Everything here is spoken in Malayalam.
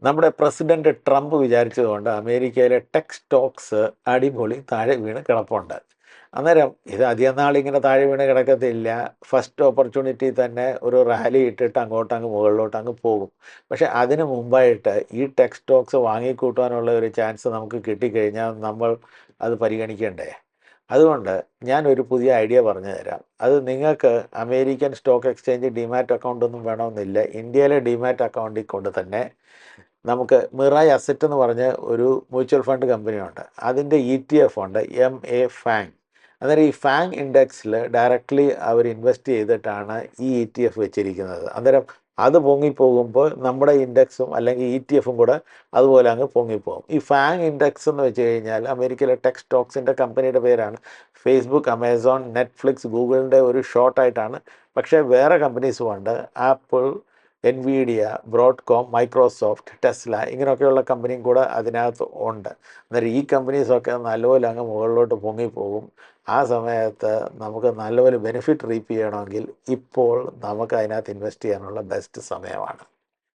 നമ്മുടെ പ്രസിഡന്റ് ട്രംപ് വിചാരിച്ചതുകൊണ്ട് അമേരിക്കയിലെ ടെക് സ്റ്റോക്സ് അടിപൊളി താഴെ വീണ് കിടപ്പുണ്ട്. അന്നേരം ഇത് അധികം നാളിങ്ങനെ താഴെ വീണ് കിടക്കത്തില്ല. ഫസ്റ്റ് ഓപ്പർച്യൂണിറ്റി തന്നെ ഒരു റാലി ഇട്ടിട്ട് അങ്ങോട്ടങ്ങ് മുകളിലോട്ടങ്ങ് പോകും. പക്ഷേ അതിന് മുമ്പായിട്ട് ഈ ടെക് സ്റ്റോക്സ് വാങ്ങിക്കൂട്ടാനുള്ള ഒരു ചാൻസ് നമുക്ക് കിട്ടിക്കഴിഞ്ഞാൽ നമ്മൾ അത് പരിഗണിക്കണ്ടേ? അതുകൊണ്ട് ഞാനൊരു പുതിയ ഐഡിയ പറഞ്ഞു തരാം. അത് നിങ്ങൾക്ക് American stock exchange demat account ഒന്നും വേണമെന്നില്ല. ഇന്ത്യയിലെ ഡിമാറ്റ് അക്കൗണ്ടിൽ കൊണ്ട് തന്നെ നമുക്ക് മിറായ് അസറ്റ് എന്ന് പറഞ്ഞ ഒരു മ്യൂച്വൽ ഫണ്ട് കമ്പനിയുണ്ട്. അതിൻ്റെ ETF ഉണ്ട് MA FANG. അന്നേരം ഈ FANG ഇൻഡെക്സിൽ ഡയറക്റ്റ്ലി അവർ ഇൻവെസ്റ്റ് ചെയ്തിട്ടാണ് ഈ ETF വെച്ചിരിക്കുന്നത്. അന്നേരം അത് പൊങ്ങിപ്പോകുമ്പോൾ നമ്മുടെ ഇൻഡെക്സും അല്ലെങ്കിൽ ETF കൂടെ അതുപോലെ അങ്ങ് പൊങ്ങിപ്പോകും. ഈ FANG ഇൻഡെക്സ് എന്ന് വെച്ച് കഴിഞ്ഞാൽ അമേരിക്കയിലെ ടെക് സ്റ്റോക്സിൻ്റെ കമ്പനിയുടെ പേരാണ്. ഫേസ്ബുക്ക്, ആമസോൺ, നെറ്റ്ഫ്ലിക്സ്, ഗൂഗിളിൻ്റെ ഒരു ഷോർട്ടായിട്ടാണ്. പക്ഷേ വേറെ കമ്പനീസും ഉണ്ട്. Apple, Nvidia, Broadcom, Microsoft, Tesla ഇങ്ങനെയൊക്കെയുള്ള കമ്പനിയും കൂടെ അതിനകത്ത് ഉണ്ട്. അന്നേരം ഈ കമ്പനീസൊക്കെ നല്ലപോലെ അങ്ങ് മുകളിലോട്ട് പൊങ്ങിപ്പോകും. ആ സമയത്ത് നമുക്ക് നല്ലപോലെ ബെനിഫിറ്റ് റീപ്പ് ചെയ്യണമെങ്കിൽ ഇപ്പോൾ നമുക്ക് അതിനകത്ത് ഇൻവെസ്റ്റ് ചെയ്യാനുള്ള ബെസ്റ്റ് സമയമാണ്.